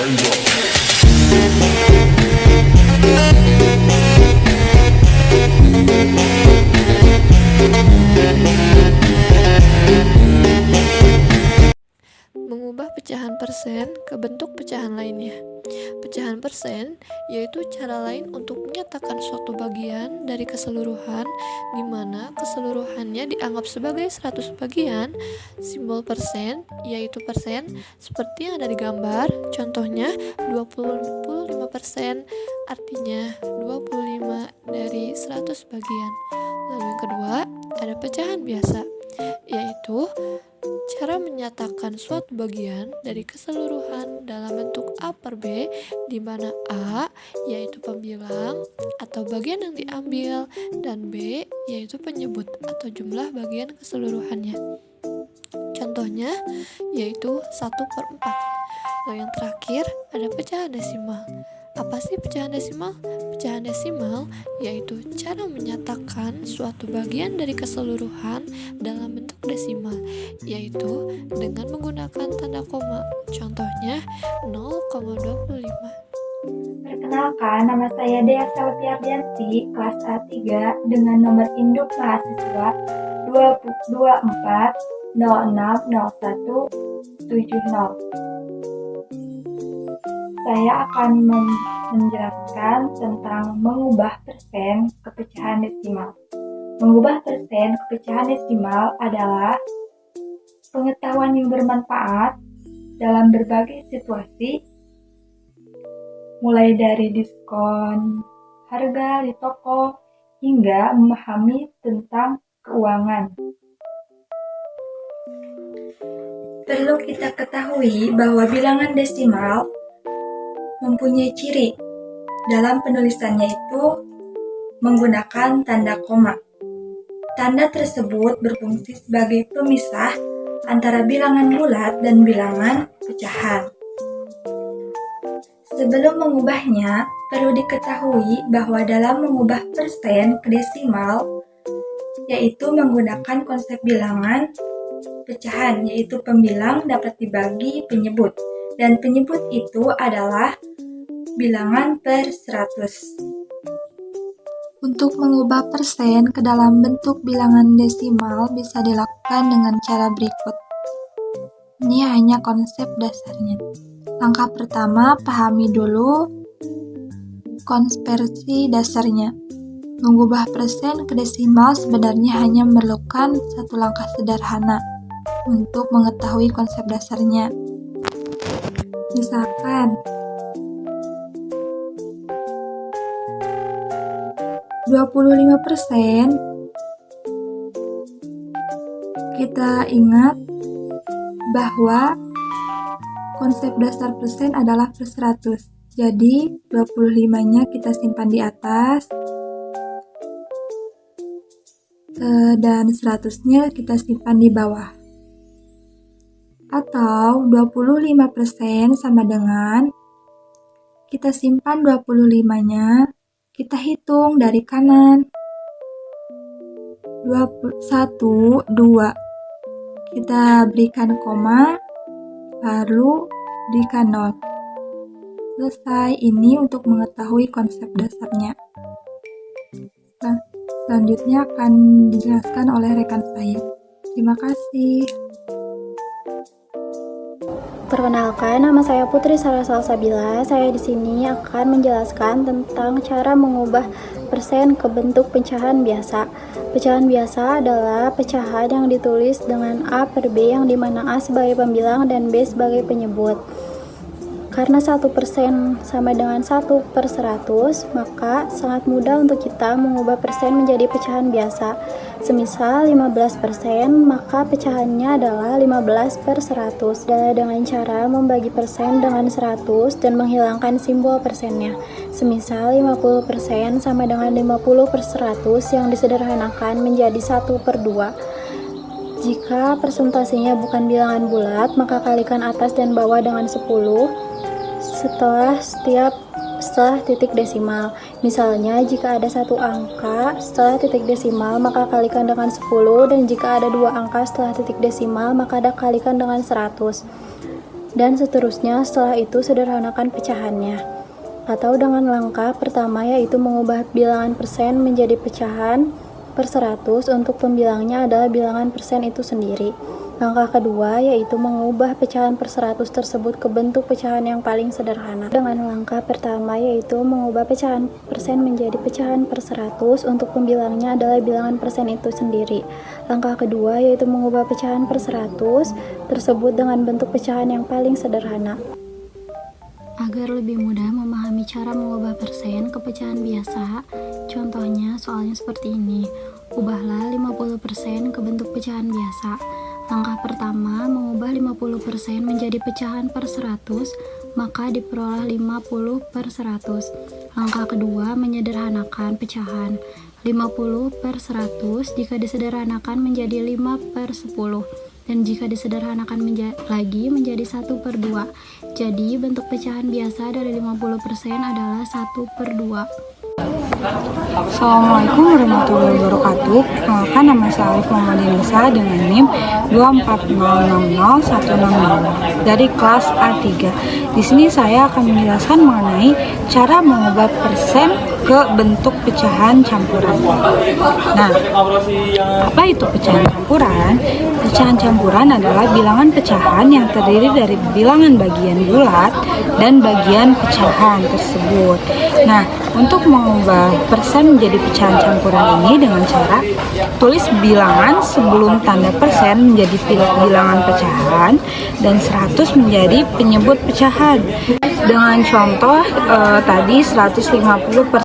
Fernando. Mengubah pecahan persen ke bentuk pecahan lainnya. Pecahan persen yaitu cara lain untuk menyatakan suatu bagian dari keseluruhan di mana keseluruhannya dianggap sebagai 100 bagian. Simbol persen yaitu persen seperti yang ada di gambar. Contohnya 25%, artinya 25 dari 100 bagian. Lalu yang kedua, ada pecahan biasa, yaitu cara menyatakan suatu bagian dari keseluruhan dalam bentuk A per B, di mana A yaitu pembilang atau bagian yang diambil dan B yaitu penyebut atau jumlah bagian keseluruhannya. Contohnya yaitu 1/4. Lalu yang terakhir ada pecahan desimal. Apa sih pecahan desimal? Pecahan desimal yaitu cara menyatakan suatu bagian dari keseluruhan dalam bentuk desimal, yaitu dengan menggunakan tanda koma. Contohnya 0,25. Perkenalkan, nama saya Dea Selviardianti, kelas A3 dengan nomor induk mahasiswa 24060170. Saya akan menjelaskan tentang mengubah persen ke pecahan desimal. Mengubah persen ke pecahan desimal adalah pengetahuan yang bermanfaat dalam berbagai situasi, mulai dari diskon harga di toko hingga memahami tentang keuangan. Perlu kita ketahui bahwa bilangan desimal mempunyai ciri dalam penulisannya itu menggunakan tanda koma. Tanda tersebut berfungsi sebagai pemisah antara bilangan bulat dan bilangan pecahan. Sebelum mengubahnya, perlu diketahui bahwa dalam mengubah persen ke desimal, yaitu menggunakan konsep bilangan pecahan, yaitu pembilang dapat dibagi penyebut, dan penyebut itu adalah bilangan per 100. Untuk mengubah persen ke dalam bentuk bilangan desimal bisa dilakukan dengan cara berikut. Ini hanya konsep dasarnya. Langkah pertama, pahami dulu konversi dasarnya. Mengubah persen ke desimal sebenarnya hanya memerlukan satu langkah sederhana untuk mengetahui konsep dasarnya. Misalkan 25%, kita ingat bahwa konsep dasar persen adalah per 100. Jadi 25-nya kita simpan di atas dan 100-nya kita simpan di bawah. Atau 25% sama dengan kita simpan 25-nya, kita hitung dari kanan. 1, 2. Kita berikan koma, lalu berikan 0. Selesai. Ini untuk mengetahui konsep dasarnya. Nah, selanjutnya akan dijelaskan oleh rekan saya. Terima kasih. Perkenalkan, nama saya Putri Sarah Salsabila. Saya di sini akan menjelaskan tentang cara mengubah persen ke bentuk pecahan biasa. Pecahan biasa adalah pecahan yang ditulis dengan A per B, yang dimana A sebagai pembilang dan B sebagai penyebut. Karena 1% sama dengan 1/100, maka sangat mudah untuk kita mengubah persen menjadi pecahan biasa. Semisal 15%, maka pecahannya adalah 15/100 dengan cara membagi persen dengan 100 dan menghilangkan simbol persennya. Semisal 50% sama dengan 50/100 yang disederhanakan menjadi 1/2. Jika presentasinya bukan bilangan bulat, maka kalikan atas dan bawah dengan 10 setelah titik desimal. Misalnya, jika ada satu angka setelah titik desimal, maka kalikan dengan 10, dan jika ada dua angka setelah titik desimal, maka kalikan dengan 100. dan seterusnya. Setelah itu sederhanakan pecahannya. Atau dengan langkah pertama, yaitu mengubah bilangan persen menjadi pecahan per 100 untuk pembilangnya adalah bilangan persen itu sendiri. Langkah kedua yaitu mengubah pecahan per 100 tersebut ke bentuk pecahan yang paling sederhana. Dengan langkah pertama yaitu mengubah pecahan persen menjadi pecahan per 100 untuk pembilangnya adalah bilangan persen itu sendiri. Langkah kedua yaitu mengubah pecahan per 100 tersebut dengan bentuk pecahan yang paling sederhana. Agar lebih mudah memahami cara mengubah persen ke pecahan biasa, contohnya soalnya seperti ini. Ubahlah 50% ke bentuk pecahan biasa. Langkah pertama, mengubah 50% menjadi pecahan per 100, maka diperoleh 50 per 100. Langkah kedua, menyederhanakan pecahan. 50 per 100 jika disederhanakan menjadi 5 per 10. Dan jika disederhanakan lagi menjadi 1 per 2. Jadi bentuk pecahan biasa dari 50% adalah 1 per 2. Assalamualaikum warahmatullahi wabarakatuh. Perkenalkan, nama saya Alif Muhammadinisa dengan NIM 240001660 dari kelas A3. Di sini saya akan menjelaskan mengenai cara mengubah persen ke bentuk pecahan campuran. Nah, apa itu pecahan campuran? Pecahan campuran adalah bilangan pecahan yang terdiri dari bilangan bagian bulat dan bagian pecahan tersebut. Nah, untuk mengubah persen menjadi pecahan campuran ini dengan cara tulis bilangan sebelum tanda persen menjadi bilangan pecahan dan 100 menjadi penyebut pecahan. Dengan contoh tadi 150%